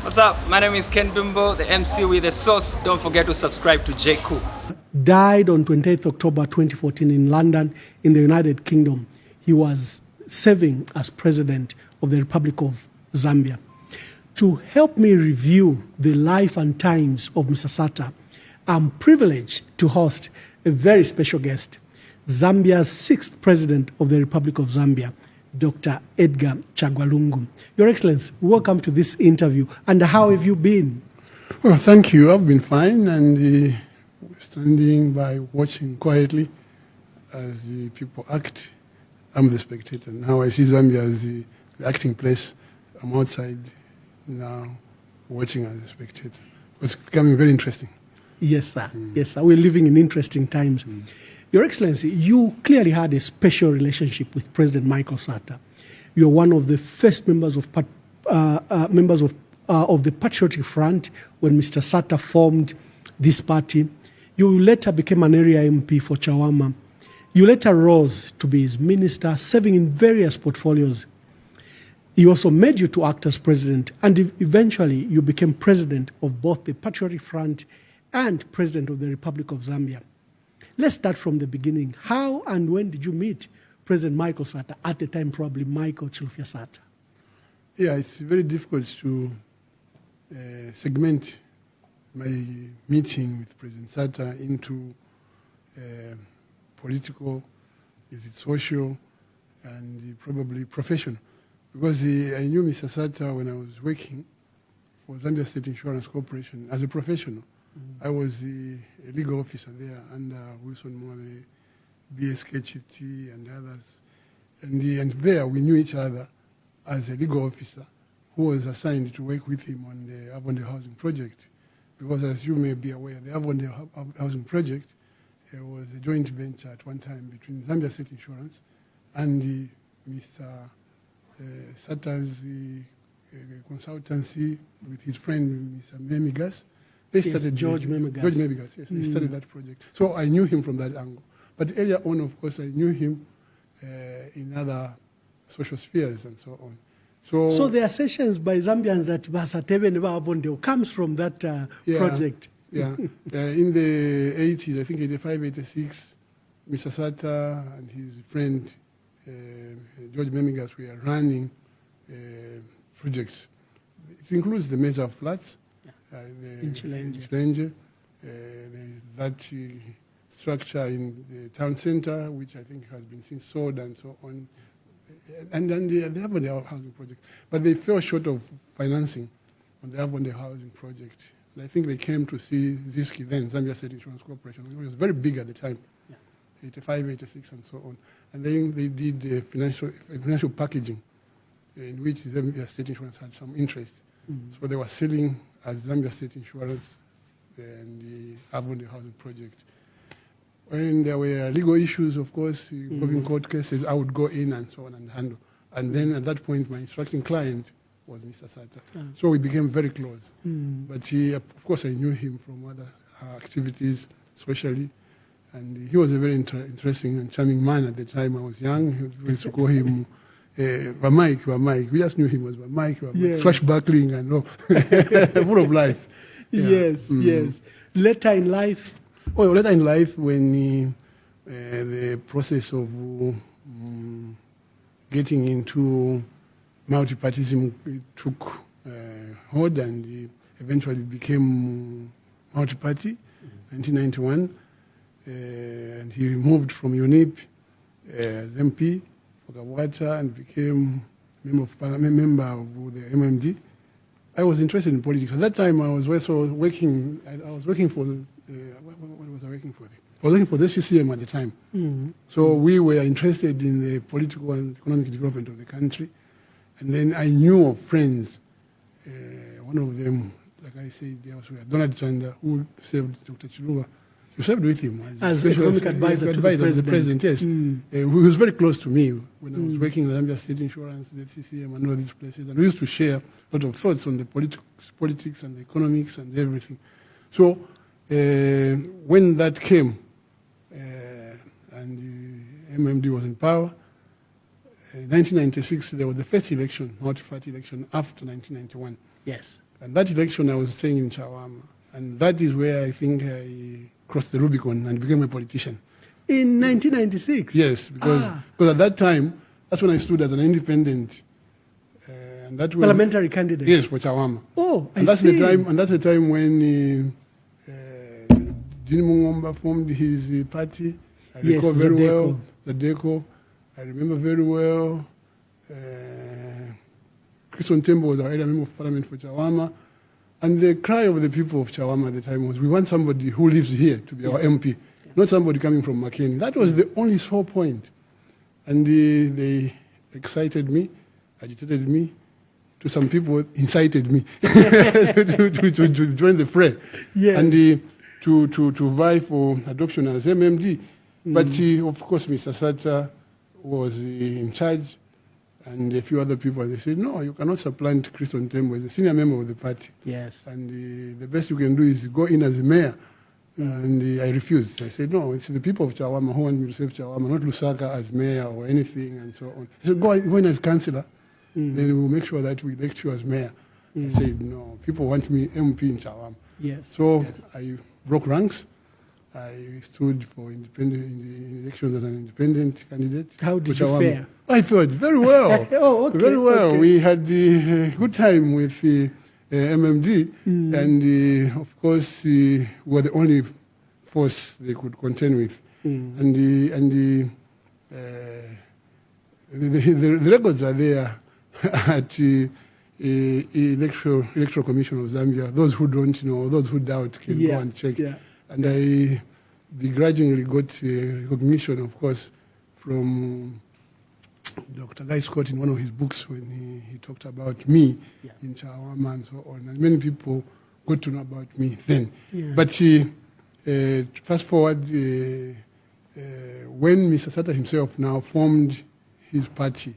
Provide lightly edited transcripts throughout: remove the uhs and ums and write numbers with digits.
What's up? My name is Ken Dumbo, the MC with the sauce. Don't forget to subscribe to J. Cool. Died on 28th October 2014 in London, in the United Kingdom. He was serving as President of the Republic of Zambia. To help me review the life and times of Mr. Sata, I'm privileged to host a very special guest, Zambia's 6th President of the Republic of Zambia, Dr. Edgar Chagwa. Your Excellency, welcome to this interview. And how have you been? Well, thank you. I've been fine, and standing by watching quietly as the people act. I'm the spectator. Now I see Zambia as the acting place. I'm outside now watching as a spectator. It's becoming very interesting. Yes, sir. Yes, sir. We're living in interesting times. Your Excellency, you clearly had a special relationship with President Michael Sata. You're one of the first members of the Patriotic Front when Mr. Sata formed this party. You later became an area MP for Chawama. You later rose to be his minister, serving in various portfolios. He also made you to act as president, and eventually you became president of both the Patriotic Front and president of the Republic of Zambia. Let's start from the beginning. How and when did you meet President Michael Sata, at the time probably Michael Chilufya Sata? Yeah, it's very difficult to segment my meeting with President Sata into political, is it social, and probably professional. Because I knew Mr. Sata when I was working for Zambia State Insurance Corporation as a professional. I was a legal officer there under Wilson Mwale, BSK Chiti, and others. And there we knew each other as a legal officer who was assigned to work with him on the Avonde Housing Project. Because as you may be aware, the Avonde Housing Project was a joint venture at one time between Zambia State Insurance and Mr. Sata's consultancy with his friend, Mr. Memigas. They started George Memigas. Yes. They started that project. So I knew him from that angle. But earlier on, of course, I knew him in other social spheres and so on. So the assertions by Zambians that Basatebe never Avonde comes from that project. Yeah. In the 80s, I think 85, 86, Mr. Sata and his friend George Memigas were running projects. It includes the Mesa Flats, in Chilenge, that structure in the town center, which I think has been since sold and so on, and then they have their housing project. But they fell short of financing on the Avonde Housing Project. And I think they came to see Ziski then, Zambia State Insurance Corporation, which was very big at the time, 85, 86, and so on. And then they did financial packaging in which Zambia State Insurance had some interest. So they were selling as Zambia State Insurance and the Avonde Housing Project. When there were legal issues, of course, involving court cases, I would go in and so on and handle. And then at that point, my instructing client was Mr. Sata. So we became very close. But of course, I knew him from other activities socially. And he was a very interesting and charming man at the time. I was young. We used to call him Mike. We just knew him as Mike, swashbuckling and all, full of life. Yes. Later in life? Oh, later in life, when the process of getting into multipartyism took hold and eventually became multi-party, 1991. And he moved from UNIP as MP for Kawata and became member of the MMD. I was interested in politics. At that time, I was also working. I was working for what was I working for? I was working for the CCM at the time. So we were interested in the political and economic development of the country. And then I knew of friends. One of them, like I said, there was Donald Chanda, who served Dr. Chiluba. You served with him as economic advisor to the president. Yes. He was very close to me when I was working in Zambia State Insurance, the CCM, and all these places. And we used to share a lot of thoughts on the politics and the economics and everything. So when that came, and the MMD was in power, in 1996, there was the first election, multi-party election, after 1991. Yes. And that election I was staying in Chawama. And that is where I think I crossed the Rubicon and became a politician. In 1996? Yes, because at that time, that's when I stood as an independent. And that was, parliamentary candidate? Yes, for Chawama. Oh, and that's the time. And that's the time when Dini Mungomba formed his party. I recall very well. Zadeco. I remember very well. Christian Tembo was our area member of parliament for Chawama. And the cry of the people of Chawama at the time was, we want somebody who lives here to be our MP, not somebody coming from Makeni. That was the only sore point. And they excited me, agitated me. To some people, incited me to join the fray. Yes. And to vie for adoption as MMD. But of course, Mr. Sata was in charge, and a few other people, they said, no, you cannot supplant Christian Tembo as a senior member of the party. Yes. And the best you can do is go in as a mayor. And I refused. I said, no, it's the people of Chawama who want me to save Chawama, not Lusaka as mayor or anything, and so on. He said, go in as councillor, then we'll make sure that we elect you as mayor. I said, no, people want me MP in Chawama. Yes. So I broke ranks. I stood for independent in the elections as an independent candidate. How did you fare? I fared very well. Oh, okay. Very well. Okay. We had a good time with MMD, and of course, we were the only force they could contend with. And the records are there at the Electoral Commission of Zambia. Those who don't know, those who doubt can go and check. Yeah. And I begrudgingly got recognition, of course, from Dr. Guy Scott in one of his books when he talked about me in Chawama and so on. And many people got to know about me then. Yeah. But fast forward, when Mr. Sata himself now formed his party.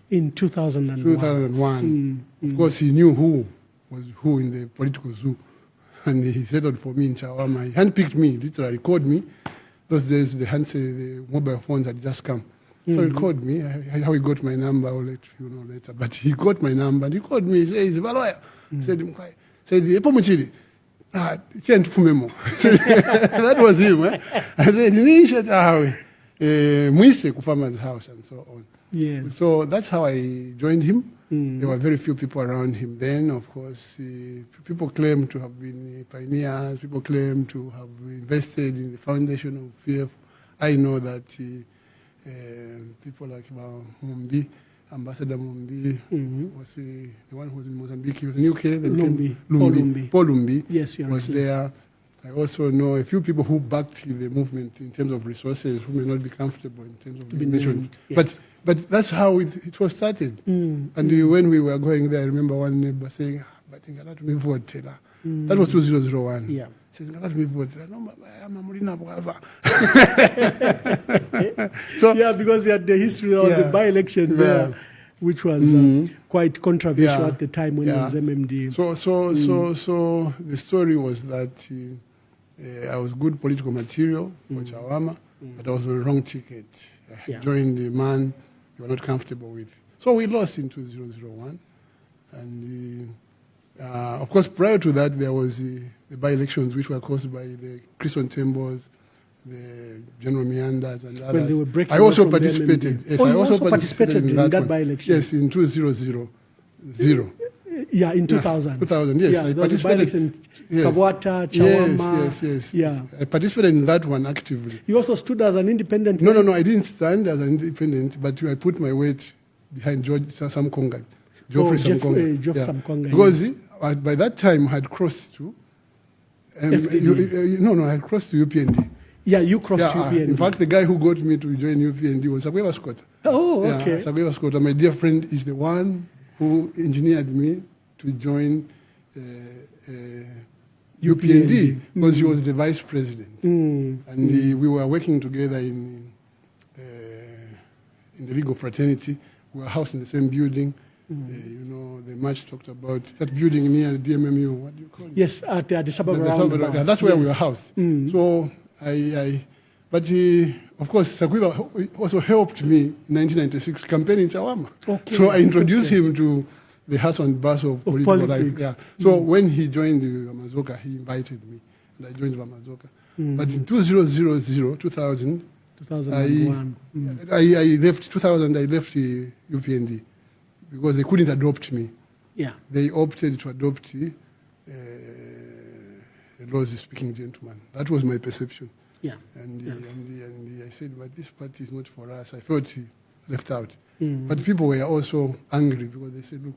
In 2001. 2001. Of course, he knew who was who in the political zoo. And he settled for me in Chawama. He handpicked me, literally called me. Those days, the mobile phones had just come. So he called me. How he got my number, I'll let you know later. But he got my number, and he called me. He said, he's a lawyer. He said, Epo Muchiri. That was him. I said, Mwise Kufama's house, and so on. Yes. So that's how I joined him. There were very few people around him then. Of course, people claim to have been pioneers. People claim to have invested in the foundation of PF. I know that people like Mumbi, Ambassador Mumbi, was the one who was in Mozambique. He was in UK. Paul Lumbi. Yes, was there. I also know a few people who backed the movement in terms of resources, who may not be comfortable in terms of being mentioned. Yes. But that's how it was started. And when we were going there, I remember one neighbor saying, but that was 2001. Yeah. Says, no, so, yeah, because he had the history, there was a by-election there, which was quite controversial at the time when it was MMD. So the story was that I was good political material for Chawama, but I was on the wrong ticket. I joined the man you were not comfortable with. So we lost in 2001. And of course, prior to that, there was the by-elections, which were caused by the Christian Tembos, the General Meanders, and others. When they were breaking I also participated. Yes, I also participated in that by-election? Yes, in 2000. Yeah, in 2000. 2000, yes. I participated in Kabwata, Chawama. Yes. Yeah. I participated in that one actively. You also stood as an independent? No, I didn't stand as an independent, but I put my weight behind Geoffrey Samkonga. Because by that time I had crossed to I had crossed to UPND. Yeah, you crossed to UPND. In fact, the guy who got me to join UPND was Sagweva Scott. Oh, okay. Sagweva Scott, my dear friend, is the one who engineered me to join UPND because he was the vice president. And we were working together in the League of Fraternity. We were housed in the same building. The match talked about that building near the DMMU. What do you call it? Yes, at the Addis Ababa roundabout. That's where we were housed. So but of course, Sagweva also helped me in 1996 campaigning in Chawama. Okay. So I introduced him to the hustle and bustle of political life. Yeah. So when he joined Vamazoka, he invited me, and I joined Vamazoka. But in 2001, I left 2000. I left UPND because they couldn't adopt me. Yeah. They opted to adopt a Lozi-speaking gentleman. That was my perception. Yeah. And I said, but this party is not for us. I felt left out. But people were also angry because they said, look,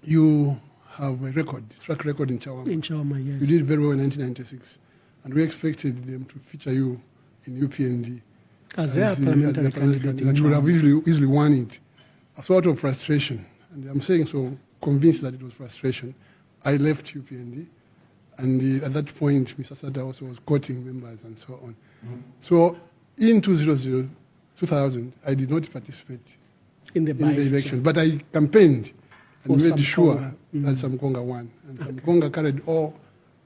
you have a track record in Chawama. In Chawama, yes. You did very well in 1996. And we expected them to feature you in UPND. As their parliamentary candidate. And you would have easily won it. A sort of frustration. And I'm saying so, convinced that it was frustration. I left UPND. And at that point, Mr. Sata also was courting members and so on. So in 2000, I did not participate in the election. But I campaigned and made sure that Samkonga won. And Samkonga carried all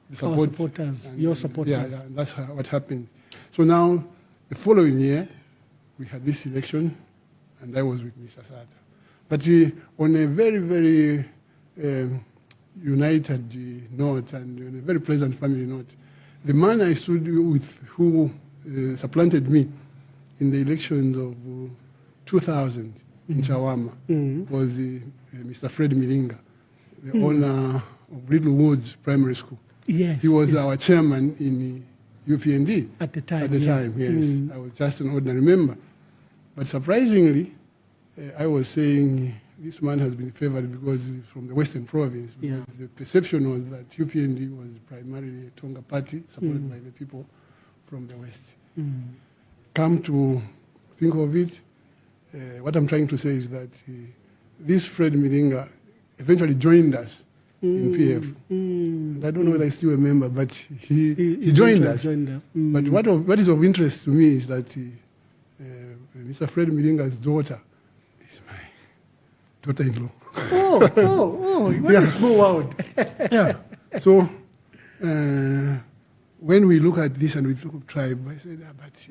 the support. Supporters, your supporters. Yeah, that's what happened. So now, the following year, we had this election, and I was with Mr. Sata. But on a very, very united note and on a very pleasant family note, the man I stood with who supplanted me in the elections of 2000 in Chawama was Mr. Fred Milinga, the owner of Little Woods Primary School. Yes. He was our chairman in UPND. At the time, yes. I was just an ordinary member. But surprisingly, I was saying this man has been favored because he's from the Western Province. Because the perception was that UPND was primarily a Tonga party supported by the people from the West. Come to think of it, what I'm trying to say is that this Fred Milinga eventually joined us in PF. And I don't know whether he's still a member, but he joined us. But what is of interest to me is that Mr. Fred Milinga's daughter is my daughter-in-law. What a small world. Yeah. So when we look at this and we look at tribe, I said, but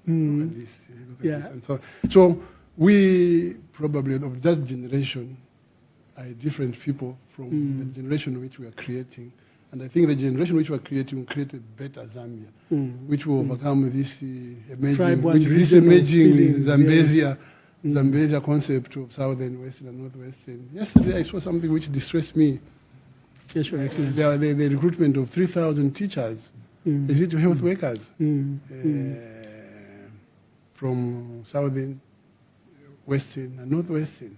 look at this, look at this. And so we probably of that generation are different people from the generation which we are creating. And I think the generation which we are creating will create a better Zambia, which will overcome this emerging Zambezia concept of Southern, Western, and Northwestern. Yesterday I saw something which distressed me. Yes, Your Excellency. The recruitment of 3,000 teachers, is it health workers, from Southern, Western, and Northwestern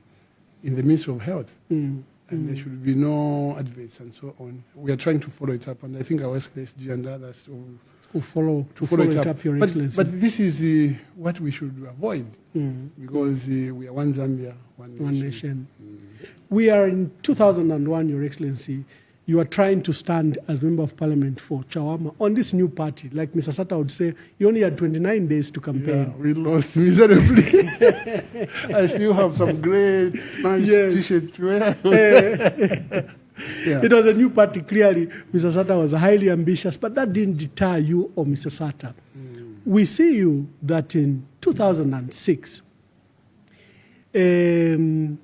in the Ministry of Health. And there should be no adverts and so on. We are trying to follow it up, and I think our SKSG and others will follow it up, Your Excellency. But this is what we should avoid, because we are one Zambia, one nation. We are in 2001, Your Excellency. You are trying to stand as Member of Parliament for Chawama on this new party. Like Mr. Sata would say, you only had 29 days to campaign. Yeah, we lost miserably. I still have some great nice T-shirt to wear. It was a new party, clearly. Mr. Sata was highly ambitious, but that didn't deter you or Mr. Sata. We see you that in 2006, the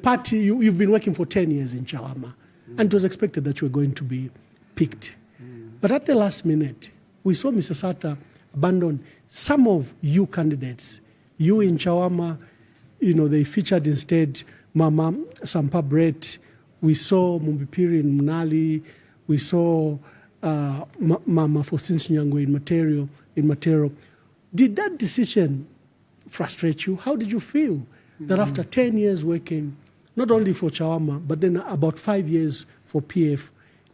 party, you've been working for 10 years in Chawama, and it was expected that you were going to be picked. But at the last minute, we saw Mr. Sata abandon some of you candidates. You in Chawama, they featured instead Mama Sampa Brett. We saw Mumbipiri in Mnali. We saw Mama Faustin Nyangwe in Matero. Did that decision frustrate you? How did you feel that after 10 years working, not only for Chawama, but then about 5 years for PF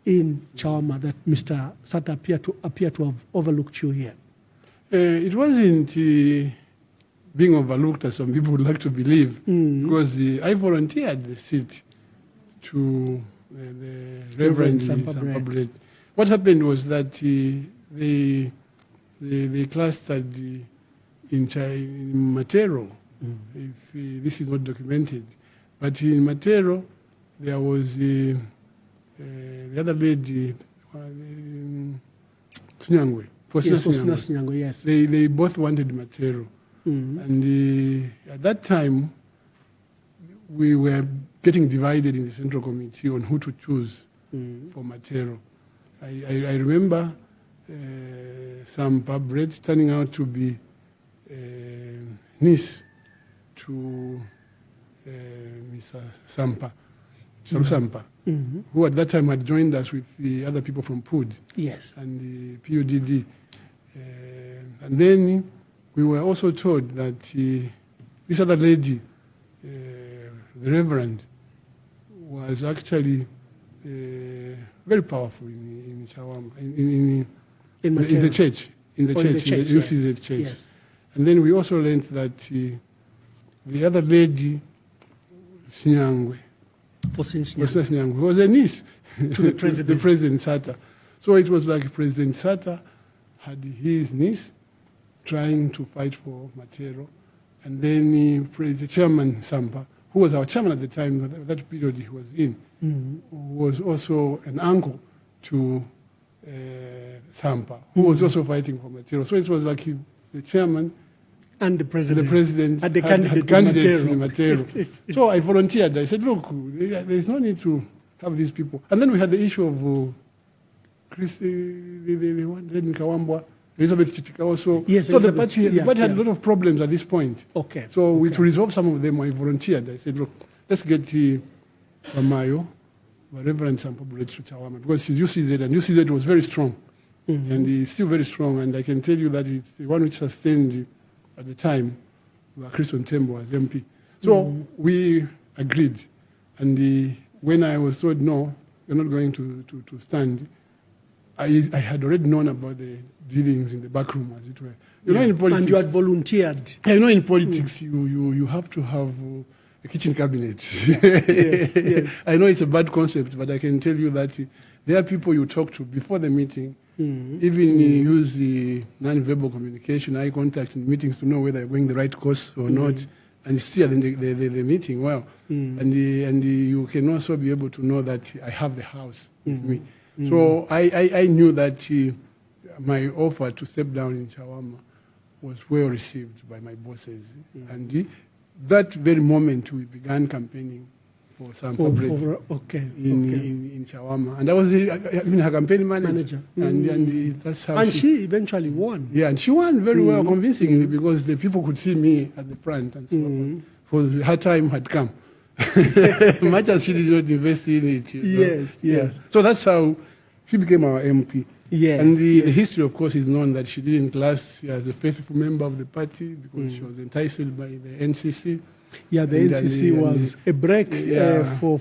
in Chawama, that Mr. Sata appeared to have overlooked you here? It wasn't being overlooked, as some people would like to believe, because I volunteered the seat to the Reverend Sampa Brett. What happened was that they clustered in Matero, if this is not documented. But in Matero, there was the other lady, Nyangwe. Yes. They both wanted Matero. And at that time, we were getting divided in the Central Committee on who to choose for Matero. I remember some bread turning out to be niece to Mr. Sampa, Sampa, who at that time had joined us with the other people from PUD. Yes. And the PUDD. And then we were also told that this other lady, the Reverend, was actually very powerful in Chawama, in the church, in the UCZ church. Yes. And then we also learned that the other lady, Sinyangwe, was a niece to the president. The President Sata. So it was like President Sata had his niece trying to fight for Matero, and then the Chairman Sampa, who was our chairman at the time, that period he was in, was also an uncle to Sampa, who was also fighting for Matero. So it was like the chairman and the president had the candidates in Matero. So I volunteered. I said, look, there's no need to have these people. And then we had the issue of Elizabeth Chitika also. Yes, so the party had a lot of problems at this point. Okay. So to resolve some of them, I volunteered. I said, look, let's get Wamayo, Reverend Sampa to Chawama, because he's UCZ, and UCZ was very strong. And he's still very strong, and I can tell you that it's the one which sustained at the time where Christian Tembo was MP. So we agreed, and when I was told, no, you're not going to stand, I had already known about the dealings in the back room, as it were. You know, in politics, and you had volunteered. You know, in politics, you have to have a kitchen cabinet. Yes. I know it's a bad concept, but I can tell you that there are people you talk to before the meeting, even use the non-verbal communication, eye contact in meetings to know whether you're going the right course or not, and steer the meeting well. And you can also be able to know that I have the house with me. So I knew that my offer to step down in Chawama was well received by my bosses. And that very moment we began campaigning for Sampa in Chawama. And I was her campaign manager. And that's how she eventually won. Yeah, and she won very well, convincingly, because the people could see me at the front and so on. For her time had come. Much as she did not invest in it. Yes. Yeah. So that's how she became our MP. Yes. And the history, of course, is known that she didn't last as a faithful member of the party because she was enticed by the NCC. Yeah, the NCC was a break for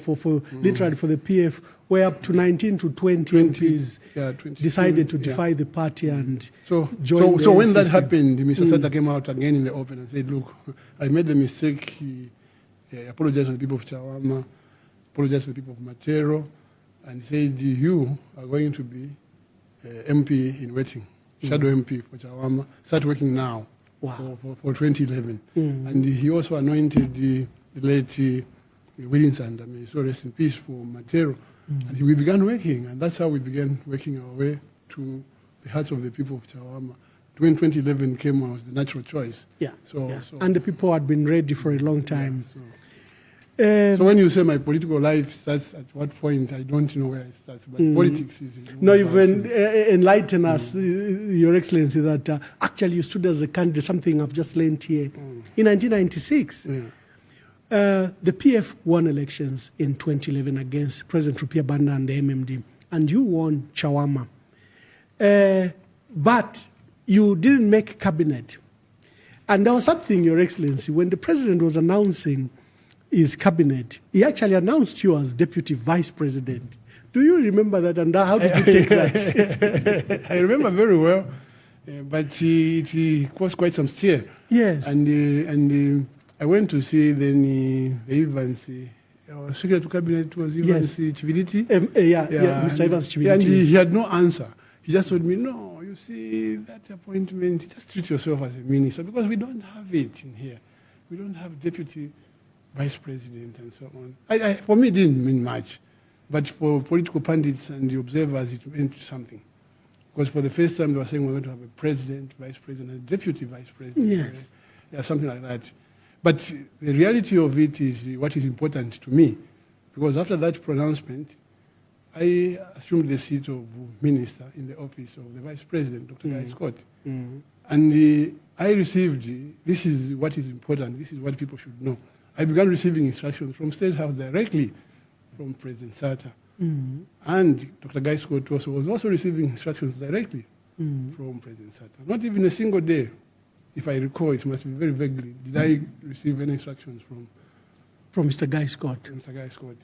literally for the PF, where up to 19 to 20 MPs decided to defy the party and join. So when that happened, Mr. Sata came out again in the open and said, look, I made the mistake. He apologized to the people of Chawama, apologized to the people of Matero, and said, you are going to be MP in waiting, shadow MP for Chawama. Start working now. Wow. For 2011. And he also anointed the late Williamson, so rest in peace, for Matero. And we began working, and that's how we began working our way to the hearts of the people of Chawama. When 2011 came out, was the natural choice. Yeah. So and the people had been ready for a long time. Yeah, so when you say my political life starts at what point, I don't know where it starts, but politics is... No, you've enlightened us, Your Excellency, that actually you stood as a candidate, something I've just learned here. In 1996, the PF won elections in 2011 against President Rupia Banda and the MMD, and you won Chawama. But you didn't make cabinet. And there was something, Your Excellency, when the president was announcing his cabinet, he actually announced you as deputy vice president. Do you remember that, and how did you take that? I remember very well, but it caused quite some stir. Yes. And I went to see then the Evans, our Secretary to Cabinet was Evans Chividiti. Mr. Evans Chividiti. And he had no answer. He just told me, no, you see, that appointment, just treat yourself as a minister, because we don't have it in here. We don't have deputy vice president and so on. For me, it didn't mean much. But for political pundits and the observers, it meant something. Because for the first time, they were saying we're going to have a president, vice president, and deputy vice president. Yes. Yeah, something like that. But the reality of it is what is important to me because after that pronouncement, I assumed the seat of minister in the office of the Vice President, Dr. Guy Scott. And I received, this is what is important, this is what people should know. I began receiving instructions from State House directly from President Sata. And Dr. Guy Scott was also receiving instructions directly from President Sata. Not even a single day, if I recall, it must be very vaguely, did I receive any instructions from Mr. Guy Scott. Mr. Guy Scott.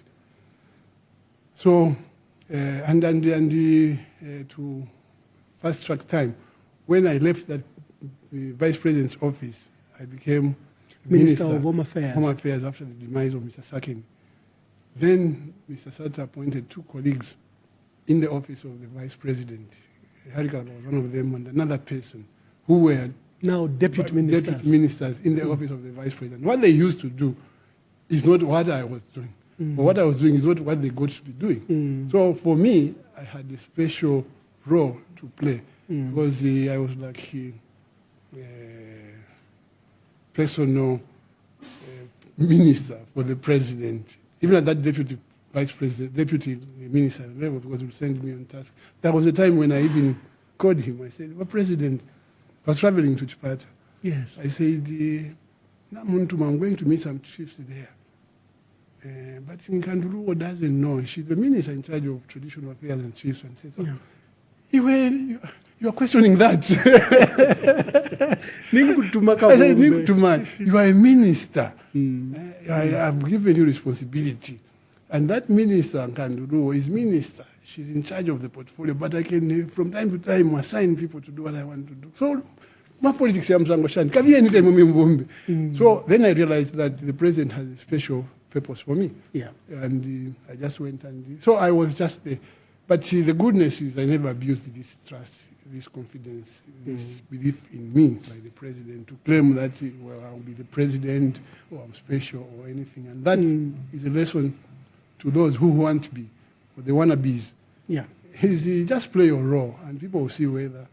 So, to fast track time, when I left the Vice President's office, I became Minister of Home Affairs. Home Affairs after the demise of Mr. Sakin. Then Mr. Sata appointed 2 colleagues in the office of the Vice President. Harikala was one of them, and another person who were now deputy ministers in the office of the Vice President. What they used to do is not what I was doing. But what I was doing is not what they got to be doing. So for me, I had a special role to play because I was like personal minister for the president. Even at that deputy vice president, deputy minister level, because he would send me on task. There was a time when I even called him. I said, "Well, President," I was traveling to Chipata. Yes. I said, I'm going to meet some chiefs there. But Nkanduluo doesn't know. She's the minister in charge of traditional affairs and chiefs. And says, "Oh, you are questioning that." I said, "You are a minister. I have given you responsibility. And that minister, Nkanduluo, is minister. She's in charge of the portfolio. But I can, from time to time, assign people to do what I want to do. So, my politics, so then I realized that the president has a special purpose for me. Yeah. And I just went and... So I was just there. But the goodness is I never abused this trust, this confidence, this belief in me by the president to claim that, well, I'll be the president or I'm special or anything. And that is a lesson to those who want to be, or the wannabes. Yeah. Is just play your role and people will see whether...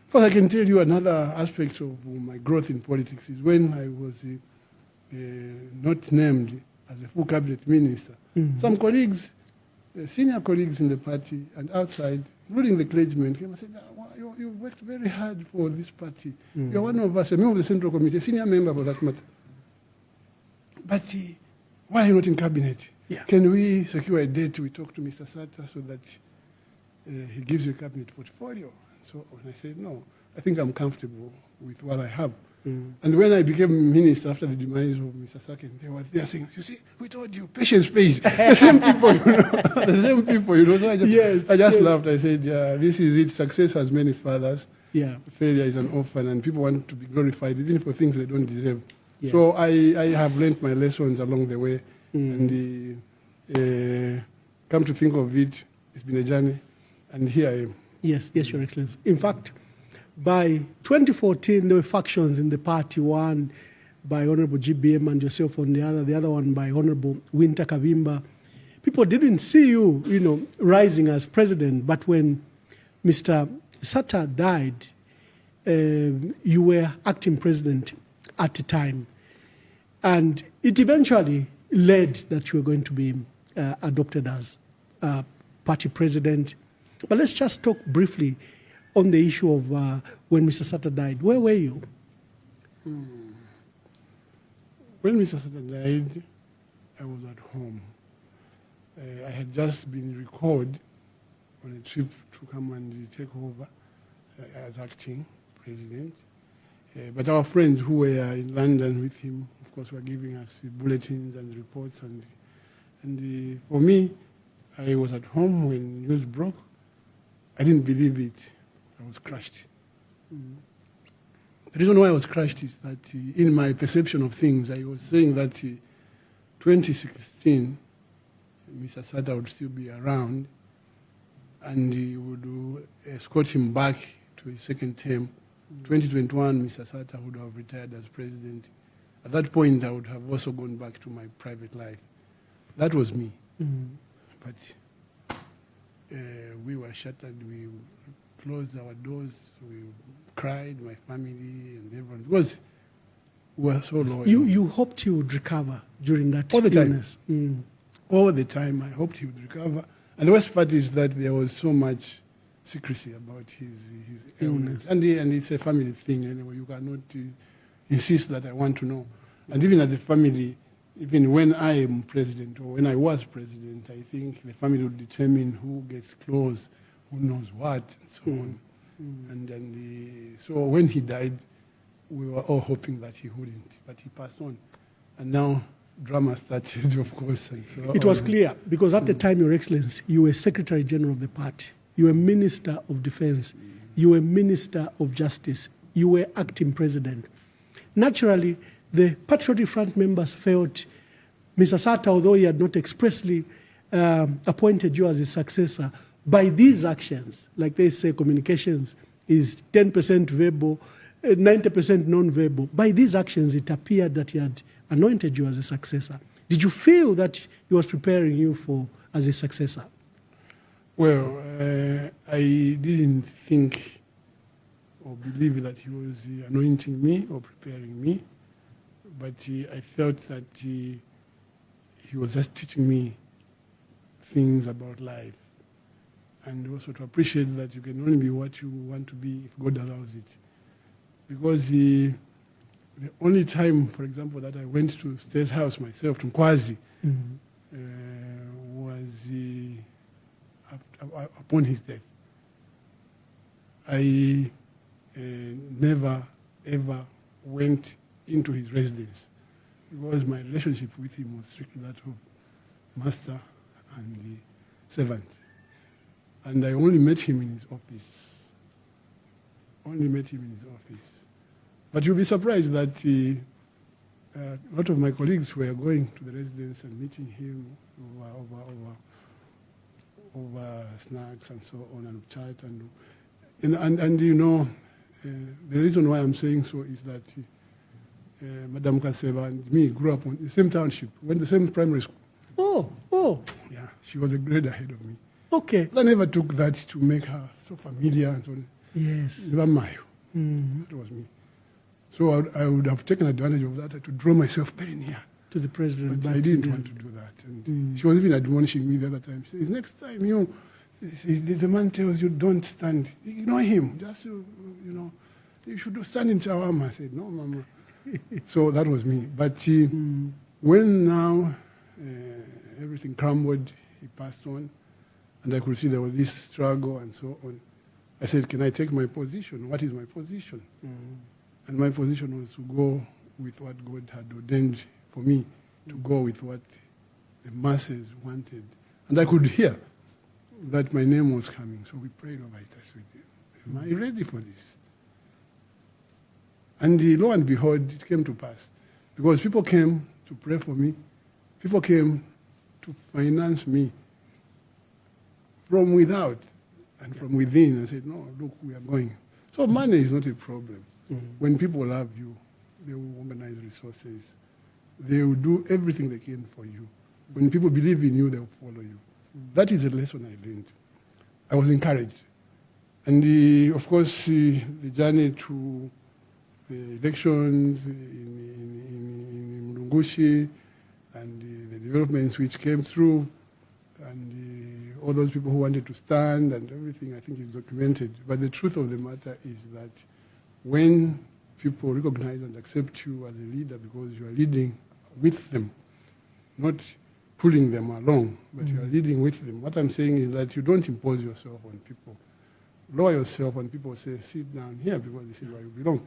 First, I can tell you another aspect of my growth in politics is when I was not named as a full cabinet minister. Some colleagues, senior colleagues in the party and outside, including the clergymen, came and said, you worked very hard for this party. You're one of us, a member of the Central Committee, a senior member for that matter. But why are you not in cabinet? Yeah. Can we secure a date we talk to Mr. Sata so that he gives you a cabinet portfolio? So I said, no, I think I'm comfortable with what I have. And when I became minister after the demise of Mr. Sakin, they were there saying, you see, we told you, patience pays. The same people, the same people, So I just laughed. I said, yeah, this is it. Success has many fathers. Yeah. Failure is an orphan, and people want to be glorified, even for things they don't deserve. Yeah. So I have learned my lessons along the way. And come to think of it, it's been a journey, and here I am. Yes, Your Excellency. In fact, by 2014, there were factions in the party, one by Honorable GBM and yourself on the other one by Honorable Winter Kavimba. People didn't see you, rising as president, but when Mr. Sata died, you were acting president at the time. And it eventually led that you were going to be adopted as party president. But let's just talk briefly on the issue of when Mr. Sata died. Where were you? When Mr. Sata died, I was at home. I had just been recalled on a trip to come and take over as acting president. But our friends who were in London with him, of course, were giving us bulletins and reports. And for me, I was at home when news broke. I didn't believe it. I was crushed. The reason why I was crushed is that in my perception of things, I was saying that 2016, Mr. Sata would still be around and he would escort him back to his second term. 2021, Mr. Sata would have retired as president. At that point, I would have also gone back to my private life. That was me. But we were shattered. We closed our doors. We cried, my family and everyone. Because we were so low. You hoped you would recover during that all the illness. time. all the time. I hoped he would recover. And the worst part is that there was so much secrecy about his illness. And it's a family thing anyway. You cannot insist that I want to know. And even as a family, even when I am president or when I was president, I think the family would determine who gets close, who knows what, and so on. And so when he died, we were all hoping that he wouldn't, but he passed on. And now drama started, of course. And so it was clear, because at the time, Your Excellency, you were Secretary General of the party. You were Minister of Defense. You were Minister of Justice. You were acting president. Naturally, the Patriotic Front members felt Mr. Sata, although he had not expressly appointed you as his successor, by these actions, like they say, communications is 10% verbal, 90% non-verbal. By these actions, it appeared that he had anointed you as a successor. Did you feel that he was preparing you as a successor? Well, I didn't think or believe that he was anointing me or preparing me, but I felt that he was just teaching me things about life, and also to appreciate that you can only be what you want to be if God allows it. Because the only time, for example, that I went to State House myself, to Nkwazi, was upon his death. I never, ever went into his residence because my relationship with him was strictly that of master and servant. And I only met him in his office. Only met him in his office. But you'll be surprised that a lot of my colleagues were going to the residence and meeting him over snacks and so on, and chat. And you know, the reason why I'm saying so is that Madam Kaseva and me grew up in the same township, went to the same primary school. Oh. Yeah, she was a grade ahead of me. Okay. But I never took that to make her so familiar and so on. Yes. That was me. So I would have taken advantage of that to draw myself very near to the president. But I didn't want to do that. And she was even admonishing me the other time. She says, next time the man tells you don't stand, ignore him. Just, you should stand in shawarma. I said, no, Mama. So that was me. But when now everything crumbled, he passed on, and I could see there was this struggle and so on. I said, can I take my position? What is my position? And my position was to go with what God had ordained for me, to go with what the masses wanted. And I could hear that my name was coming, so we prayed over it. I said, am I ready for this? And lo and behold, it came to pass. Because people came to pray for me. People came to finance me from without and from within. I said, no, look, we are going. So money is not a problem. When people love you, they will organize resources. They will do everything they can for you. When people believe in you, they will follow you. That is a lesson I learned. I was encouraged. And of course, the journey to the elections in Mulungushi and the developments which came through, and all those people who wanted to stand and everything, I think is documented. But the truth of the matter is that when people recognize and accept you as a leader because you are leading with them, not pulling them along, but you are leading with them. What I'm saying is that you don't impose yourself on people. Lower yourself and people say, sit down here because this is where you belong.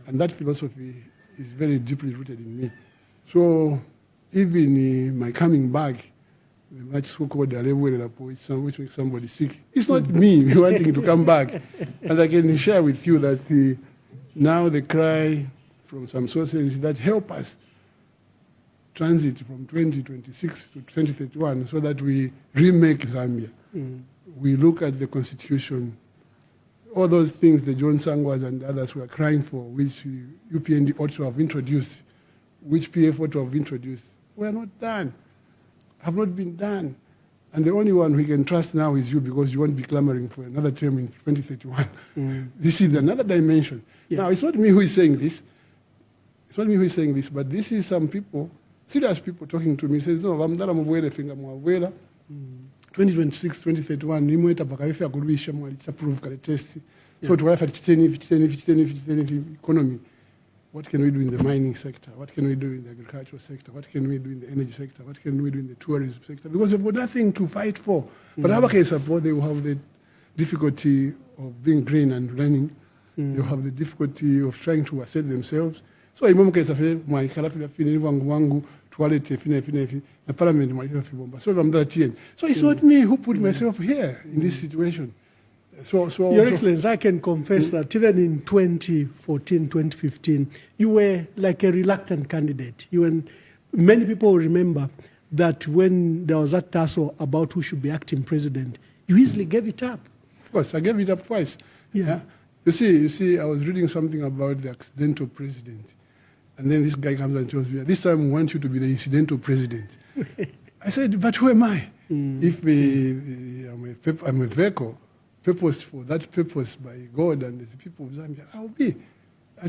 And that philosophy is very deeply rooted in me. So even my coming back, the much so-called which makes somebody sick, it's not me wanting to come back. And I can share with you that now the cry from some sources is that help us transit from 2026 to 2031 so that we remake Zambia. We look at the constitution, all those things the John Sangwas and others were crying for, which UPND ought to have introduced, which PF ought to have introduced, were not done, have not been done. And the only one we can trust now is you because you won't be clamoring for another term in 2031. This is another dimension. Yeah. Now, it's not me who is saying this. It's not me who is saying this, but this is some people serious people talking to me, says, no, vamdala mubwele finga mwabwela. 2026, 2031, nimweta pakawefe akurubisha mwali approve kale test. So to life at 10 economy. What can we do in the mining sector? What can we do in the agricultural sector? What can we do in the energy sector? What can we do in the tourism sector? Because they've got nothing to fight for. But other case support, they will have the difficulty of being green and learning. They will have the difficulty of trying to assert themselves. So in case of my wangu toilet na parliament mwalifibomba. So I'm that TN. So it's not me who put myself here in this situation. So Your Excellency, I can confess that even in 2014, 2015, you were like a reluctant candidate. Many people remember that when there was that tussle about who should be acting president, you easily gave it up. Of course, I gave it up twice. Yeah. You see, I was reading something about the accidental president. And then this guy comes and tells me, this time we want you to be the incidental president. I said, but who am I? If I'm a vehicle, purpose for that purpose by God and the people of Zambia, I'll be.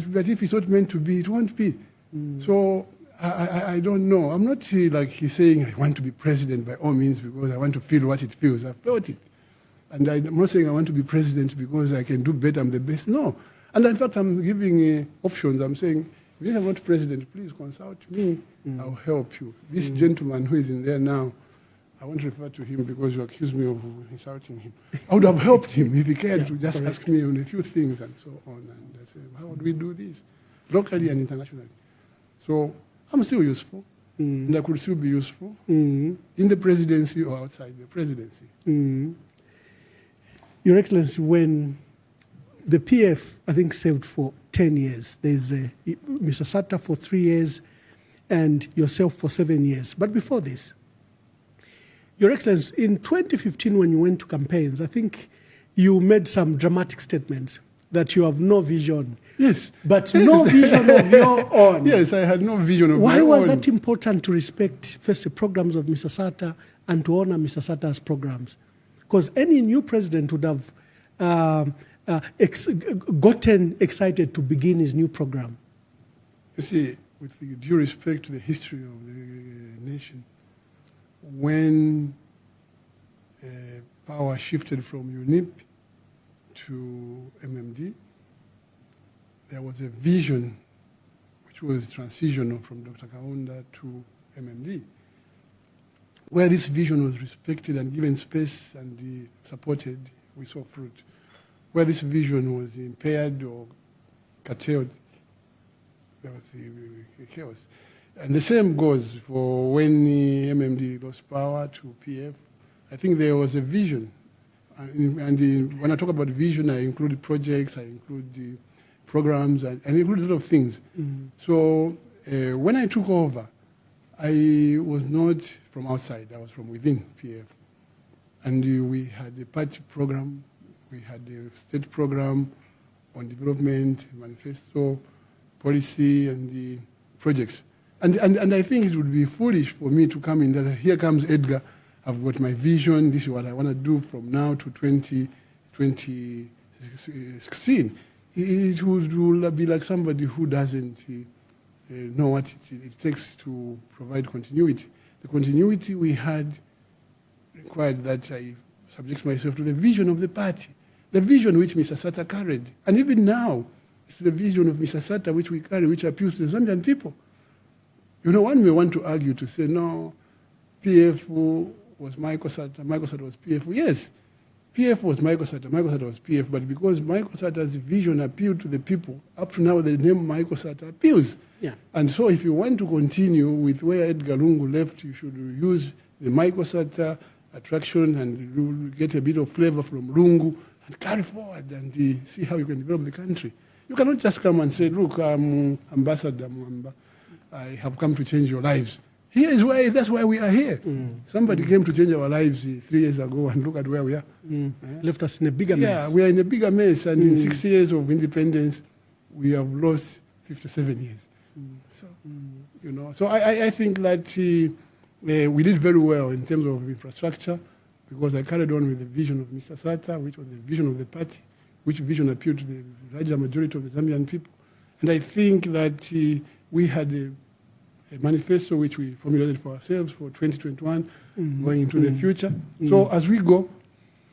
But if it's not meant to be, it won't be. So I don't know. I'm not like he's saying I want to be president by all means because I want to feel what it feels. I felt it. And I'm not saying I want to be president because I can do better, I'm the best. No. And in fact, I'm giving options. I'm saying, if you are not president, please consult me. I'll help you. This gentleman who is in there now, I won't refer to him because you accuse me of insulting him. I would have helped him if he cared to just ask me on a few things and so on. And I said, how would we do this? Locally and internationally. So I'm still useful. And I could still be useful in the presidency or outside the presidency. Your Excellency, when the PF, I think, served for 10 years, there's Mr. Sata for 3 years and yourself for 7 years. But before this, Your Excellency, in 2015 when you went to campaigns, I think you made some dramatic statements that you have no vision. Yes. But no vision of your own. Yes, I had no vision of my own. Why was that important to respect first the programs of Mr. Sata and to honor Mr. Sata's programs? Because any new president would have gotten excited to begin his new program. You see, with due respect to the history of the nation, when power shifted from UNIP to MMD, there was a vision which was transitional from Dr. Kaunda to MMD, where this vision was respected and given space and supported, we saw fruit. Where this vision was impaired or curtailed, there was chaos. And the same goes for when MMD lost power to PF. I think there was a vision. And when I talk about vision, I include projects, I include the programs, and include a lot of things. So when I took over, I was not from outside, I was from within PF. And we had a party program, we had a state program on development, manifesto, policy, and the projects. And I think it would be foolish for me to come in that here comes Edgar, I've got my vision, this is what I want to do from now to 2016. It would be like somebody who doesn't know what it takes to provide continuity. The continuity we had required that I subject myself to the vision of the party, the vision which Mr. Sata carried. And even now, it's the vision of Mr. Sata which we carry, which appeals to the Zambian people. You know, one may want to argue to say, no, PF was Michael Sata was PF. Yes, PF was Michael Sata was PF, but because Michael Sata's vision appealed to the people, up to now the name Michael Sata appeals. Yeah. And so if you want to continue with where Edgar Lungu left, you should use the Michael Sata attraction and get a bit of flavor from Lungu and carry forward and see how you can develop the country. You cannot just come and say, look, I'm Ambassador Mwamba. I have come to change your lives. That's why we are here. Somebody came to change our lives 3 years ago, and look at where we are. Left us in a bigger mess. Yeah, we are in a bigger mess, and in 6 years of independence, we have lost 57 years. So, you know, so I think that we did very well in terms of infrastructure, because I carried on with the vision of Mr. Sata, which was the vision of the party, which vision appealed to the larger majority of the Zambian people. And I think that we had a a manifesto which we formulated for ourselves for 2021, going into the future. So as we go,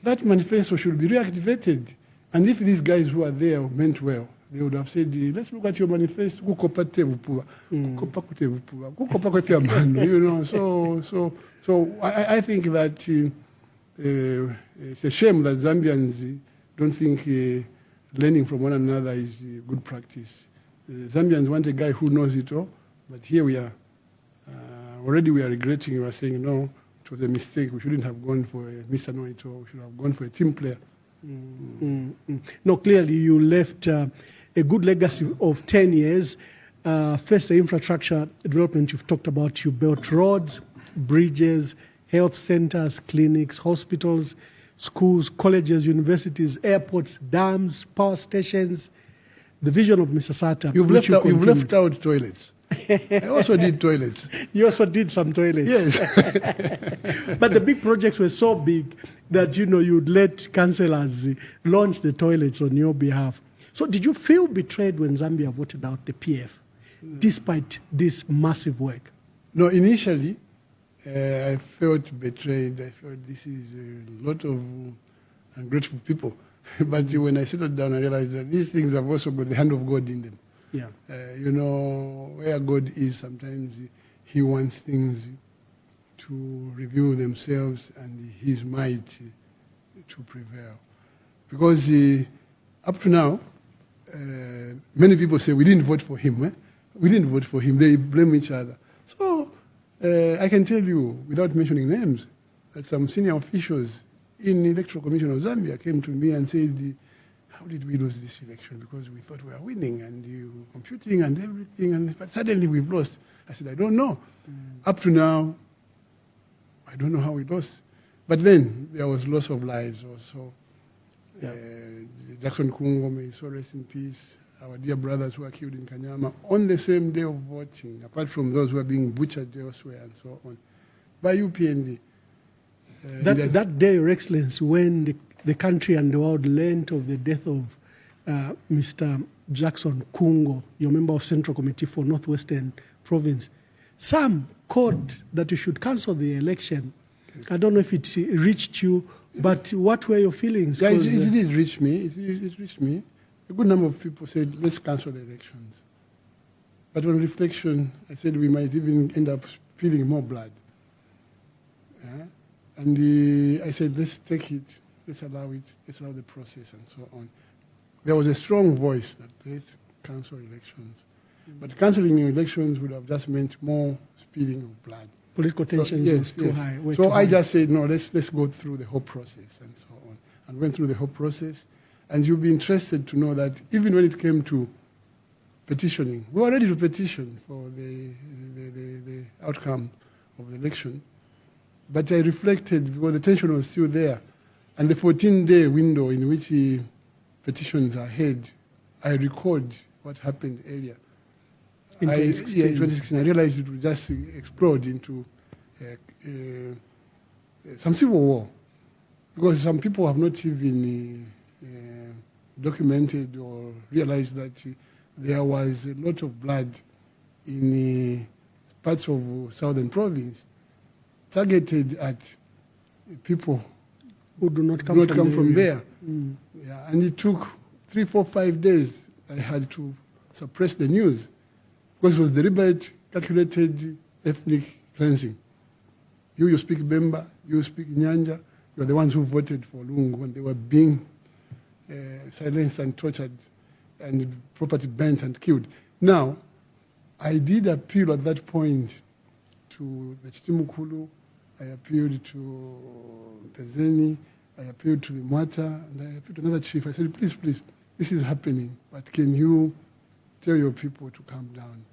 that manifesto should be reactivated. And if these guys who are there meant well, they would have said, let's look at your manifesto. You know, so I think that it's a shame that Zambians don't think learning from one another is good practice. Zambians want a guy who knows it all, but here we are. Already we are regretting, we are saying, no, it was a mistake. We shouldn't have gone for a Mr. Know-it-all. We should have gone for a team player. No, clearly you left a good legacy of 10 years. First, the infrastructure development you've talked about. You built roads, bridges, health centers, clinics, hospitals, schools, colleges, universities, airports, dams, power stations. The vision of Mr. Sata. You've left out toilets. I also did toilets. You also did some toilets. Yes. But the big projects were so big that, you know, you'd let councillors launch the toilets on your behalf. So did you feel betrayed when Zambia voted out the PF, despite this massive work? No, initially, I felt betrayed. I felt this is a lot of ungrateful people. But when I settled down, I realized that these things have also got the hand of God in them. Yeah. You know, where God is, sometimes he wants things to reveal themselves and his might to prevail. Because up to now, many people say, we didn't vote for him. We didn't vote for him. They blame each other. So I can tell you, without mentioning names, that some senior officials in the Electoral Commission of Zambia came to me and said, how did we lose this election? Because we thought we were winning and you were computing and everything, but suddenly we've lost. I said, I don't know. Up to now, I don't know how we lost. But then there was loss of lives also. Yeah. Jackson Kungo, may so rest in peace. Our dear brothers who were killed in Kanyama on the same day of voting, apart from those who are being butchered elsewhere and so on, by UPND. That day, Your Excellency, when the country and the world learned of the death of Mr. Jackson Kungo, your member of Central Committee for Northwestern Province, some called that you should cancel the election. Yes. I don't know if it reached you, but what were your feelings? Yeah, it did reach me. It reached me. A good number of people said, let's cancel the elections. But on reflection, I said we might even end up spilling more blood. Yeah? And I said, let's take it, let's allow it, let's allow the process and so on. There was a strong voice that let's cancel elections. But cancelling elections would have just meant more spilling of blood. Political tension was too high. So I just said, no, let's go through the whole process and so on. And went through the whole process. And you'll be interested to know that even when it came to petitioning, we were ready to petition for the outcome of the election. But I reflected, because the tension was still there, and the 14-day window in which petitions are held, I record what happened earlier. In 2016. 2016, I realized it would just explode into some civil war, because some people have not even documented or realized that there was a lot of blood in parts of southern province targeted at people who do not come from there. Yeah, and it took 3, 4, 5 days. I had to suppress the news because it was deliberate, calculated ethnic cleansing. You speak Bemba, you speak Nyanja, you're the ones who voted for Lungu when they were being silenced and tortured and property burnt and killed. Now, I did appeal at that point to the Chitimukulu, I appealed to Pezeni, I appealed to the Mwata, and I appealed to another chief. I said, please, this is happening, but can you tell your people to calm down?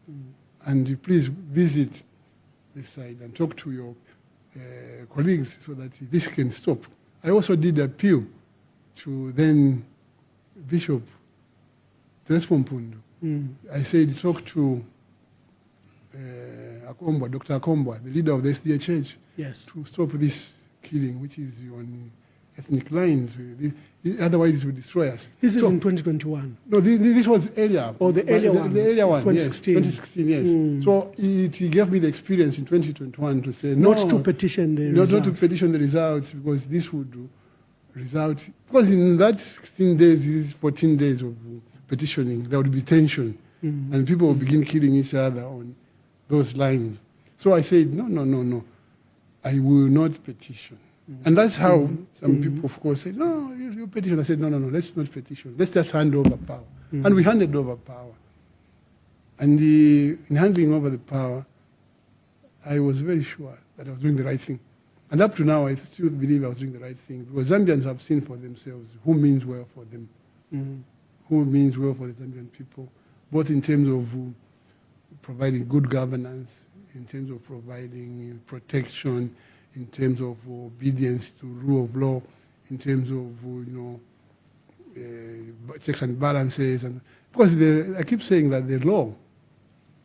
And you please visit this side and talk to your colleagues so that this can stop. I also did appeal to then Bishop Teresfo Mpundu. I said, talk to Akombwa, Dr. Akombwa, the leader of the SDA Church, yes, to stop this killing, which is on ethnic lines. Otherwise, it would destroy us. This is in 2021? No, this was earlier. Oh, the earlier one. The earlier one, 2016. Yes. 2016, yes. So it gave me the experience in 2021 to say, not to petition the results. Not to petition the results, because this would result, because in that 16 days, this is 14 days of petitioning, there would be tension, and people would begin killing each other on those lines. So I said, no, I will not petition. And that's how some people, of course, said, no, you petition. I said, no, let's not petition. Let's just hand over power. And we handed over power. And in handing over the power, I was very sure that I was doing the right thing. And up to now, I still believe I was doing the right thing, because Zambians have seen for themselves who means well for them, who means well for the Zambian people, both in terms of providing good governance, in terms of providing protection, in terms of obedience to rule of law, in terms of checks and balances, and because I keep saying that the law,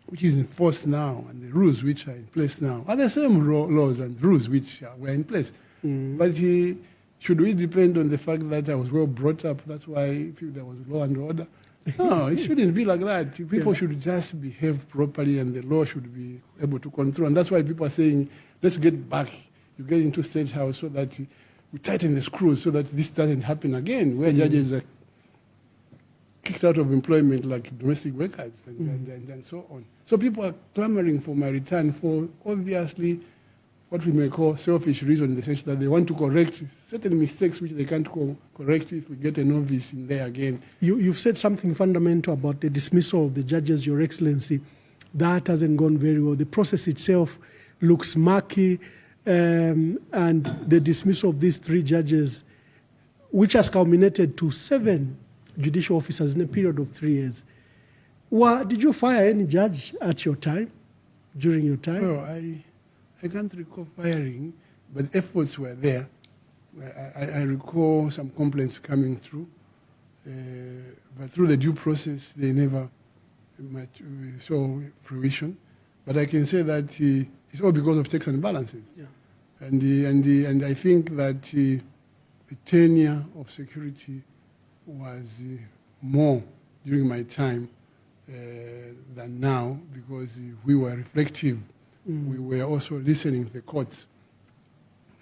which is enforced now, and the rules which are in place now, are the same laws and rules which were in place. But should we depend on the fact that I was well brought up? That's why there was law and order. No, it shouldn't be like that. People should just behave properly, and the law should be able to control. And that's why people are saying, let's get back. You get into State House so that we tighten the screws so that this doesn't happen again, where judges are kicked out of employment like domestic workers and so on. So people are clamoring for my return for obviously what we may call selfish reason, in the sense that they want to correct certain mistakes which they can't correct if we get a novice in there again. You've said something fundamental about the dismissal of the judges, Your Excellency. That hasn't gone very well. The process itself looks murky, and the dismissal of these 3 judges, which has culminated to 7 judicial officers in a period of 3 years. Did you fire any judge at your time, during your time? Well, I can't recall firing, but efforts were there. I recall some complaints coming through, but through the due process, they never saw fruition. But I can say that it's all because of checks and balances. Yeah. And I think that the tenure of security was more during my time than now, because we were reflective. We were also listening to the courts.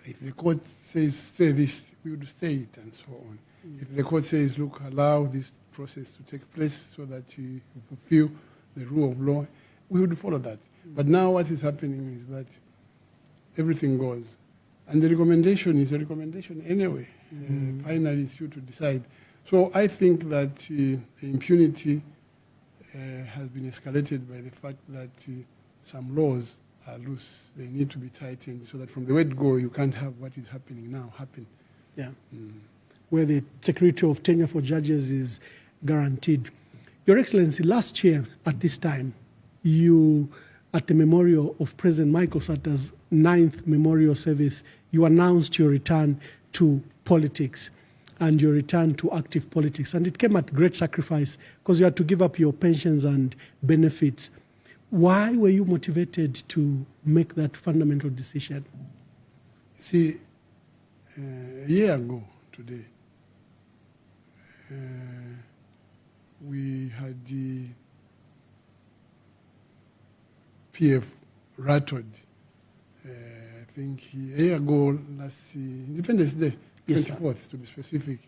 If the court says, say this, we would say it, and so on. If the court says, look, allow this process to take place so that you fulfill the rule of law, we would follow that. But now what is happening is that everything goes. And the recommendation is a recommendation anyway. Finally, it's you to decide. So I think that the impunity has been escalated by the fact that some laws are loose. They need to be tightened so that from the word go, you can't have what is happening now happen. Yeah. Where the security of tenure for judges is guaranteed. Your Excellency, last year at this time, you, at the memorial of President Michael Sata's 9th memorial service, you announced your return to politics and your return to active politics. And it came at great sacrifice because you had to give up your pensions and benefits. Why were you motivated to make that fundamental decision? See, a year ago today, we had the PF rattled. I think a year ago, last Independence Day, 24th to be specific,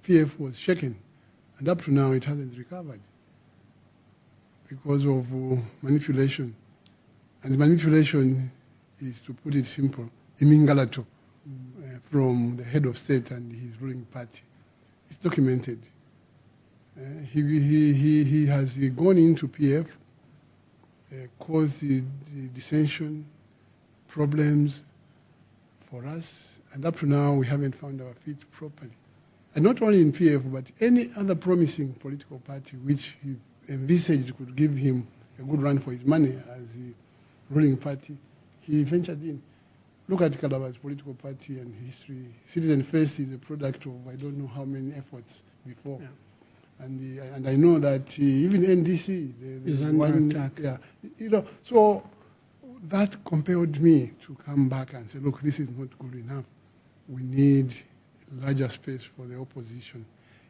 PF was shaken, and up to now it hasn't recovered because of manipulation. And manipulation is, to put it simple, imingalato from the head of state and his ruling party. It's documented. He has gone into PF, caused the dissension, problems for us, and up to now we haven't found our feet properly. And not only in PF, but any other promising political party which he envisaged could give him a good run for his money as the ruling party, he ventured in. Look at Calabar's political party and history. Citizen First is a product of I don't know how many efforts before. Yeah. And I know that even NDC is under attack. Yeah, you know, so that compelled me to come back and say, look, this is not good enough. We need larger space for the opposition.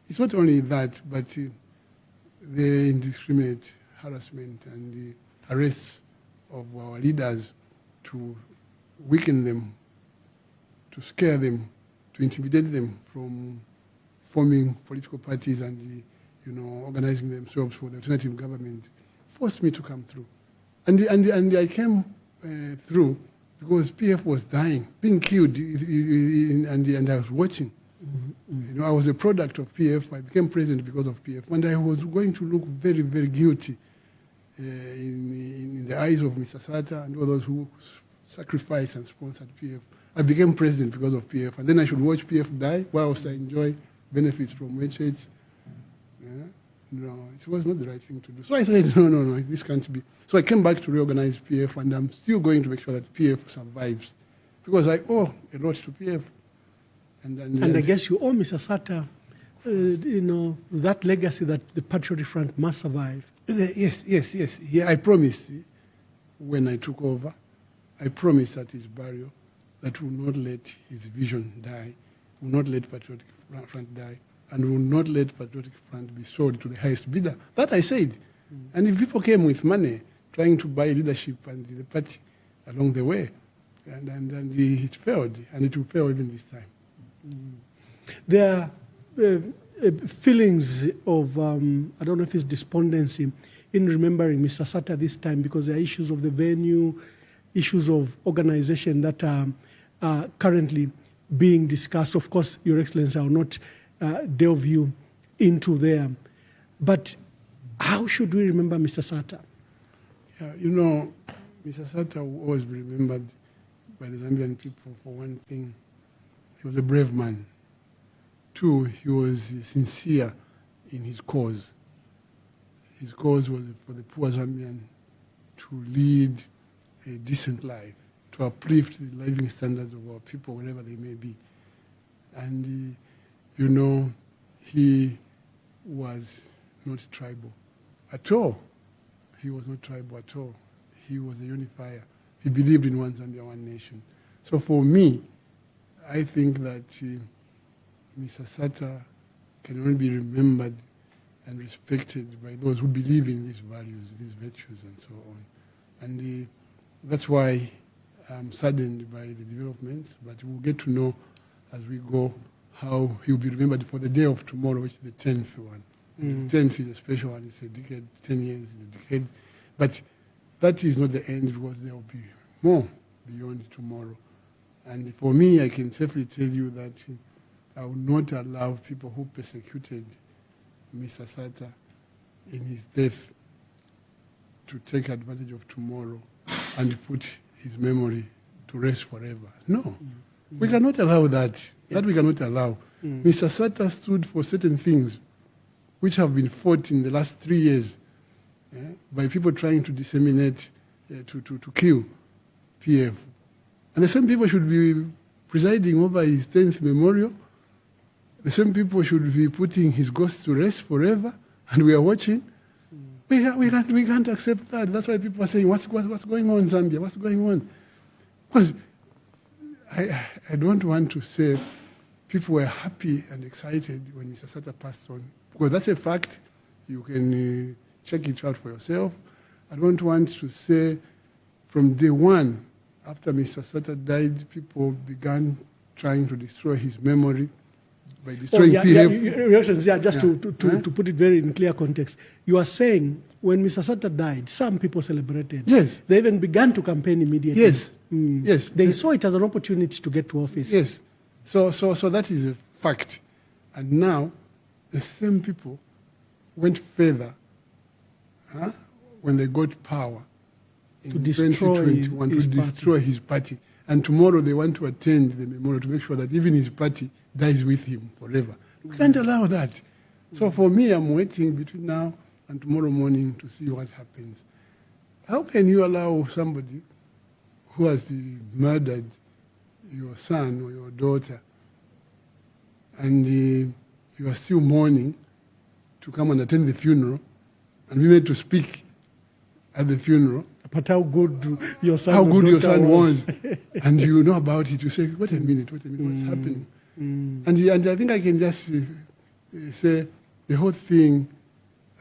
It's not only that, but the indiscriminate harassment and the arrests of our leaders to weaken them, to scare them, to intimidate them from forming political parties and organizing themselves for the alternative government, forced me to come through. And I came through because PF was dying, being killed, and I was watching. Mm-hmm. I was a product of PF. I became president because of PF. And I was going to look very, very guilty in the eyes of Mr. Sata and all those who sacrificed and sponsored PF. I became president because of PF. And then I should watch PF die whilst I enjoy benefits from HH. No, it was not the right thing to do. So I said, no, this can't be. So I came back to reorganize PF, and I'm still going to make sure that PF survives because I owe a lot to PF. And I guess you owe Mr. Sata, that legacy that the Patriotic Front must survive. Yes. Yeah, I promised when I took over, I promised at his burial that we will not let his vision die, we will not let Patriotic Front die, and we will not let Patriotic Front be sold to the highest bidder. That I said. Mm. And if people came with money trying to buy leadership and the party along the way, and it failed, and it will fail even this time. There are feelings of, I don't know if it's despondency, in remembering Mr. Sata this time because there are issues of the venue, issues of organization that are currently being discussed. Of course, Your Excellency, I will not delve you into there. But how should we remember Mr. Sata? Yeah, Mr. Sata will always be remembered by the Zambian people for one thing. He was a brave man. Two, he was sincere in his cause. His cause was for the poor Zambian to lead a decent life, to uplift the living standards of our people wherever they may be. And, he was not tribal at all. He was not tribal at all. He was a unifier. He believed in one Zambia, one nation. So for me, I think that Mr. Sata can only be remembered and respected by those who believe in these values, these virtues, and so on. And that's why I'm saddened by the developments, but we'll get to know as we go how he'll be remembered for the day of tomorrow, which is the 10th one. Mm. The 10th is a special one. It's a decade, 10 years is a decade. But that is not the end, because there will be more beyond tomorrow. And for me, I can safely tell you that I will not allow people who persecuted Mr. Sata in his death to take advantage of tomorrow and put his memory to rest forever. No, we cannot allow that. That we cannot allow. Mr. Sata stood for certain things which have been fought in the last 3 years by people trying to disseminate, to kill PF. And the same people should be presiding over his 10th memorial. The same people should be putting his ghost to rest forever, and we are watching. We can't accept that. That's why people are saying, what's going on in Zambia? What's going on? Because I don't want to say people were happy and excited when Mr. Sata passed on, because that's a fact. You can check it out for yourself. I don't want to say from day one, after Mr. Sata died, people began trying to destroy his memory by destroying PF. To put it very in clear context, you are saying when Mr. Sata died, some people celebrated. Yes. They even began to campaign immediately. Yes. Yes. They saw it as an opportunity to get to office. Yes. So that is a fact. And now, the same people went further when they got power in 2021 to destroy his party. And tomorrow they want to attend the memorial to make sure that even his party dies with him forever. We can't allow that. So for me, I'm waiting between now and tomorrow morning to see what happens. How can you allow somebody who has murdered your son or your daughter and you are still mourning to come and attend the funeral and be made to speak at the funeral? But how good your son was. And you know about it, you say, wait a minute, what's happening? And I think I can just say the whole thing,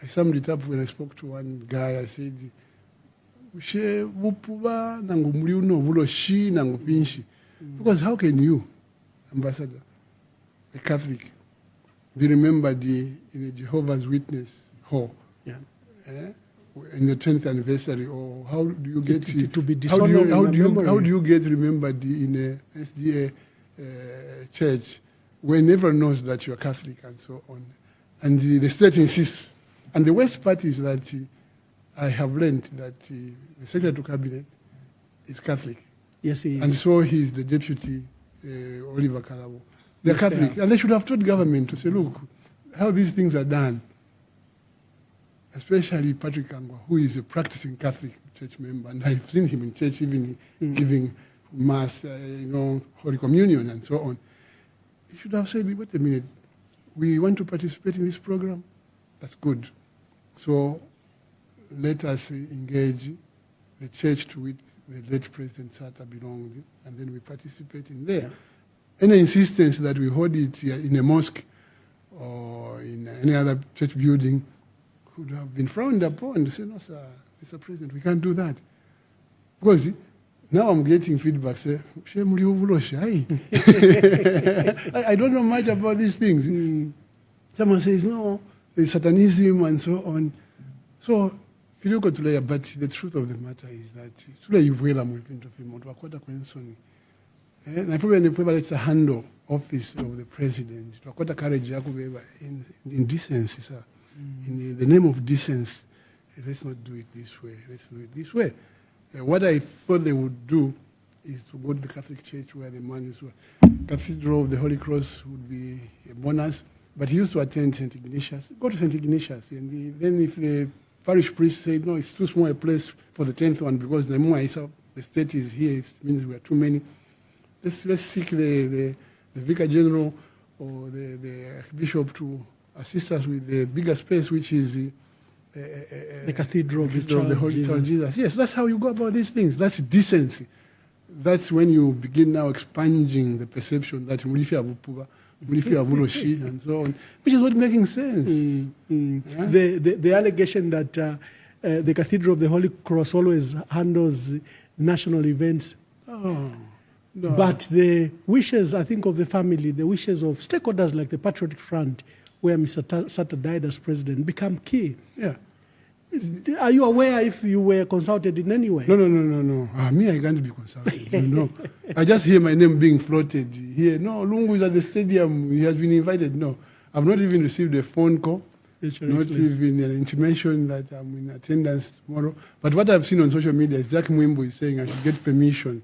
I summed it up when I spoke to one guy. I said, because how can you, Ambassador, a Catholic, be remembered in a Jehovah's Witness hall? Yeah. In the 10th anniversary, or how do you get to be dishonored? How do you get remembered in a SDA church when everyone knows that you are Catholic and so on? And the state insists. And the worst part is that I have learned that the Secretary to Cabinet is Catholic. Yes, he is. And so he's the deputy, Oliver Karabo. They're Catholic. And they should have told government to say, look, how these things are done, especially Patrick Angwa, who is a practicing Catholic church member, and I've seen him in church even giving mass, Holy Communion and so on. He should have said, wait a minute, we want to participate in this program. That's good. So let us engage the church to which the late President Sata belonged, and then we participate in there. Any insistence that we hold it in a mosque or in any other church building would have been frowned upon to say, no, sir, Mr. President, we can't do that. Because now I'm getting feedback, say, I don't know much about these things. Someone says, no, there's Satanism and so on. So, but the truth of the matter is that and I probably it's a handle office of the president. In decency, sir. In the name of decency, let's not do it this way. Let's do it this way. What I thought they would do is to go to the Catholic Church where the man is. Cathedral of the Holy Cross would be a bonus, but he used to attend St. Ignatius. Go to St. Ignatius, and then if the parish priest said, no, it's too small a place for the 10th one because the more the state is here, it means we are too many. Let's seek the Vicar General or the Archbishop to assist us with the bigger space, which is the Cathedral of the Holy Child Jesus. Yes, that's how you go about these things. That's decency. That's when you begin now expunging the perception that and so on, which is not making sense. Yeah? The allegation that the Cathedral of the Holy Cross always handles national events. Oh. No. But the wishes, I think, of the family, the wishes of stakeholders like the Patriotic Front, where Mr. Sata died as president, become key. Yeah. Are you aware if you were consulted in any way? No. Me, I can't be consulted. No. I just hear my name being floated here. No, Lungu is at the stadium. He has been invited. No. I've not even received a phone call. Not even an intimation that I'm in attendance tomorrow. But what I've seen on social media is Jack Mwimbo is saying I should get permission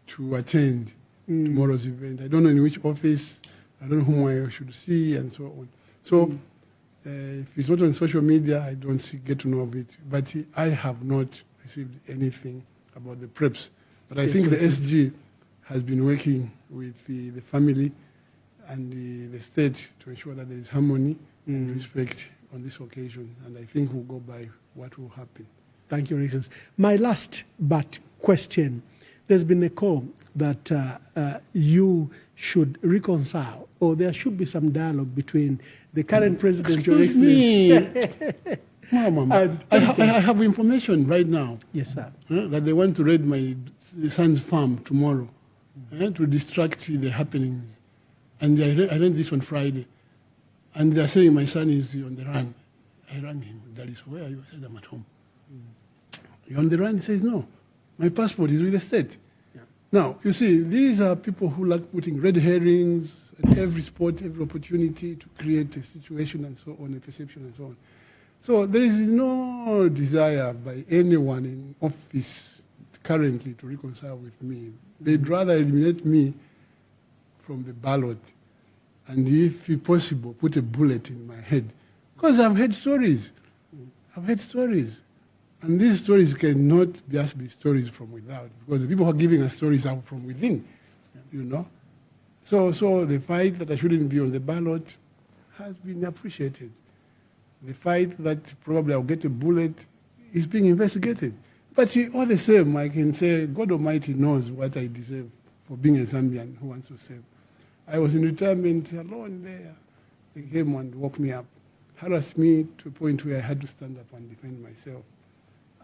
to attend tomorrow's event. I don't know in which office, I don't know whom I should see, and so on. So if it's not on social media, I don't get to know of it. But I have not received anything about the preps. But I think the SG has been working with the family and the state to ensure that there is harmony and respect on this occasion. And I think we'll go by what will happen. Thank you, Regents. My last but question. There's been a call that you should reconcile, or there should be some dialogue between the current president, Your Excellency. Mama, I have information right now. Yes, sir. That they want to raid my son's farm tomorrow to distract the happenings. And I learned this on Friday. And they're saying my son is on the run. I rang him. Daddy, so where are you? I said, I'm at home. You're on the run? He says, no. My passport is with the state. Yeah. Now, you see, these are people who like putting red herrings at every spot, every opportunity to create a situation and so on, a perception and so on. So there is no desire by anyone in office currently to reconcile with me. They'd rather eliminate me from the ballot and, if possible, put a bullet in my head. Because I've heard stories. And these stories cannot just be stories from without, because the people who are giving us stories are from within, you know. So the fight that I shouldn't be on the ballot has been appreciated. The fight that probably I'll get a bullet is being investigated. But all the same, I can say God Almighty knows what I deserve for being a Zambian who wants to serve. I was in retirement alone there. They came and woke me up, harassed me to a point where I had to stand up and defend myself.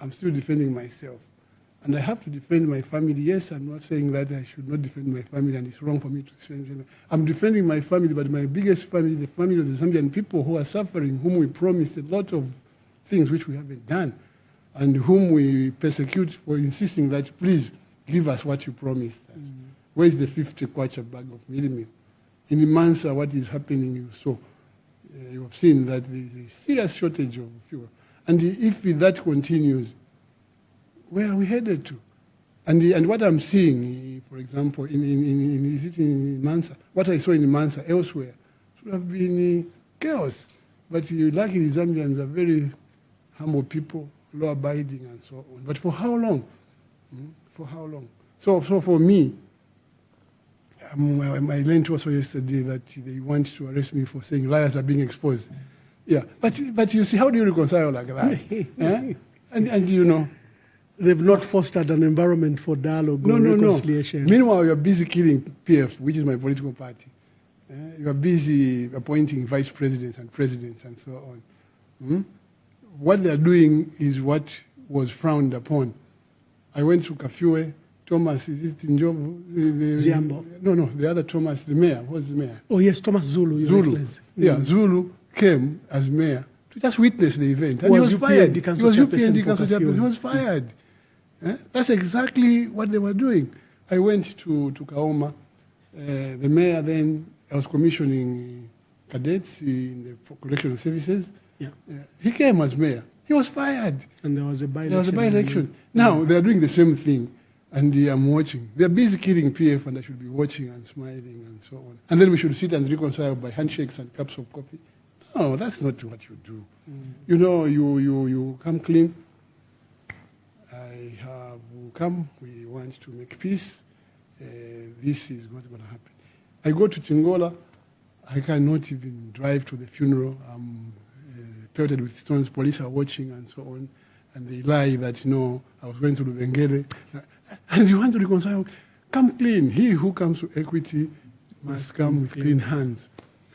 I'm still defending myself. And I have to defend my family. Yes, I'm not saying that I should not defend my family and it's wrong for me to defend them. I'm defending my family, but my biggest family, the family of the Zambian people who are suffering, whom we promised a lot of things which we haven't done, and whom we persecute for insisting that, please, give us what you promised us. Where is the 50 kwacha bag of meal? In Mansa, what is happening, you saw. You have seen that there is a serious shortage of fuel. And if that continues, where are we headed to? And what I'm seeing, for example, in Mansa, what I saw in Mansa elsewhere, should have been chaos. But luckily, Zambians are very humble people, law-abiding and so on. But for how long? For how long? So for me, I learned also yesterday that they want to arrest me for saying liars are being exposed. Yeah, but you see, how do you reconcile like that? eh? And you know, they've not fostered an environment for dialogue or reconciliation. No. Meanwhile, you're busy killing PF, which is my political party. You're busy appointing vice presidents and presidents and so on. What they're doing is what was frowned upon. I went to Kafue, Thomas, is it Njovu? Ziambo. No, the other Thomas, the mayor. What's the mayor? Oh, yes, Thomas Zulu, Your Excellency. Yeah, Zulu came as mayor to just witness the event. And he was fired. He was UPND council chairperson. He was fired. That's exactly what they were doing. I went to Kaoma. The mayor then, I was commissioning cadets in the correctional services. Yeah. He came as mayor. He was fired. And there was a by-election. Now, they are doing the same thing, and I'm watching. They're busy killing PF, and I should be watching and smiling and so on. And then we should sit and reconcile by handshakes and cups of coffee. No, that's not what you do. You know, you come clean. I have come. We want to make peace. This is what's going to happen. I go to Tingola. I cannot even drive to the funeral. I'm pelted with stones. Police are watching and so on. And they lie that, no, I was going to Lubengele. And you want to reconcile. Come clean. He who comes to equity must come with clean hands.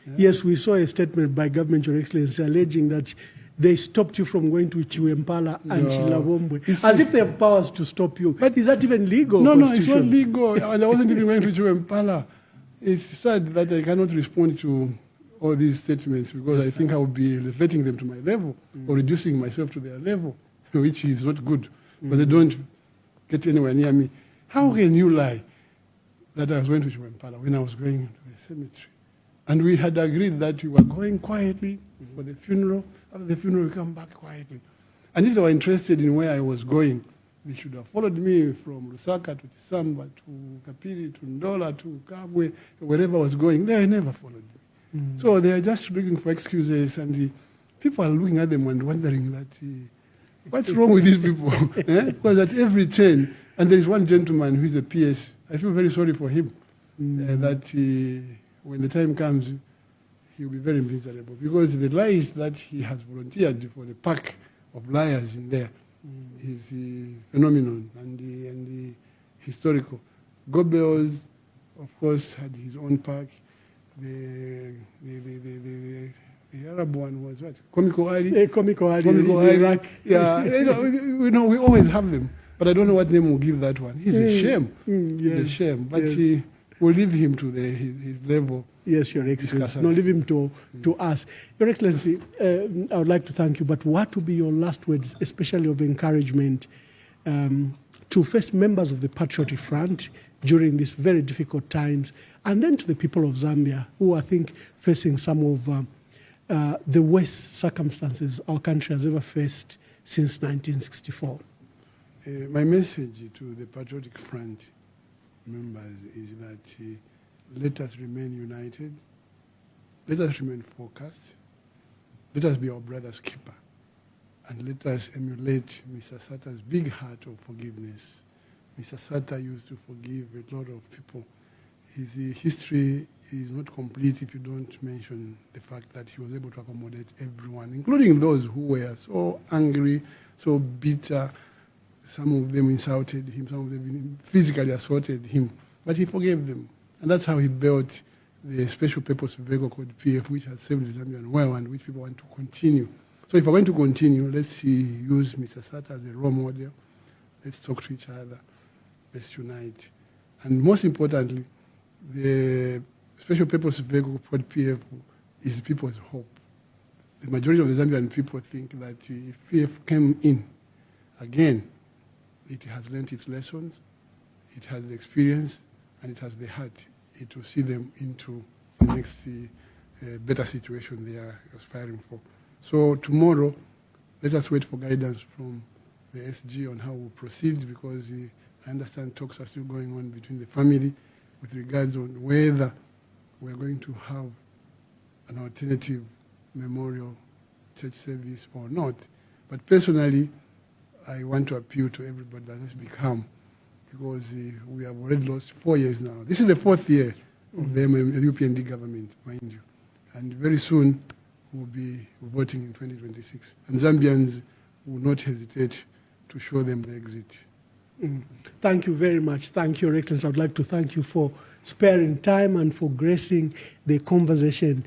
Yeah? Yes, we saw a statement by government, Your Excellency, alleging that they stopped you from going to Chiwempala and Chilawombwe, as if they have powers to stop you. But is that even legal? No, it's not legal. And I wasn't even going to Chiwempala. It's sad that I cannot respond to all these statements because I think I would be elevating them to my level or reducing myself to their level, which is not good. But they don't get anywhere near me. How can you lie that I was going to Chiwempala when I was going to the cemetery? And we had agreed that we were going quietly for the funeral. After the funeral, we come back quietly. And if they were interested in where I was going, they should have followed me from Lusaka to Tisamba to Kapiri to Ndola to Kabwe, wherever I was going. They never followed me. So they are just looking for excuses, and people are looking at them and wondering that, what's wrong with these people? Because at every turn, and there is one gentleman who is a PS, I feel very sorry for him, that when the time comes, he will be very miserable because the lies that he has volunteered for the pack of liars in there is phenomenal and historical. Goebbels, of course, had his own pack. The Arab one was what? Comical Ali. Comical Ali. Yeah, we always have them, but I don't know what name we'll give that one. He's a shame. He's a shame, but we'll leave him to his level. Yes, Your Excellency. No, leave him to us. Your Excellency, I would like to thank you, but what would be your last words, especially of encouragement, to first members of the Patriotic Front during these very difficult times, and then to the people of Zambia who I think facing some of the worst circumstances our country has ever faced since 1964? My message to the Patriotic Front members is that let us remain united, let us remain focused, let us be our brother's keeper, and let us emulate Mr. Sata's big heart of forgiveness. Mr. Sata used to forgive a lot of people. His history is not complete if you don't mention the fact that he was able to accommodate everyone, including those who were so angry, so bitter. Some of them insulted him, some of them physically assaulted him, but he forgave them. And that's how he built the special purpose vehicle called PF, which has served the Zambian well and which people want to continue. So if we're going to continue, let's use Mr. Sata as a role model. Let's talk to each other. Let's unite. And most importantly, the special purpose vehicle called PF is people's hope. The majority of the Zambian people think that if PF came in, again, it has learned its lessons, it has the experience, and it has the heart to see them into the next better situation they are aspiring for. So tomorrow, let us wait for guidance from the SG on how we'll proceed, because I understand talks are still going on between the family with regards on whether we're going to have an alternative memorial church service or not. But personally, I want to appeal to everybody that let's be calm, because we have already lost 4 years now. This is the 4th year of the UPND government, mind you. And very soon we'll be voting in 2026. And Zambians will not hesitate to show them the exit. Thank you very much. Thank you, Your Excellency. I would like to thank you for sparing time and for gracing the Conversation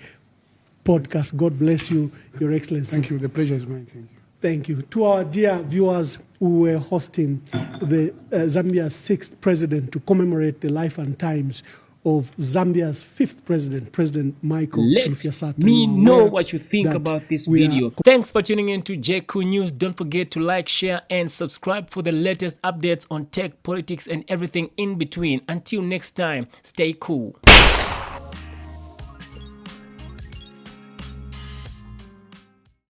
podcast. God bless you, Your Excellency. Thank you. The pleasure is mine. Thank you. Thank you. To our dear viewers who were hosting the Zambia's 6th president to commemorate the life and times of Zambia's 5th president, President Michael Sata. Let me know what you think about this video. Thanks for tuning in to JQ News. Don't forget to like, share, and subscribe for the latest updates on tech, politics, and everything in between. Until next time, stay cool.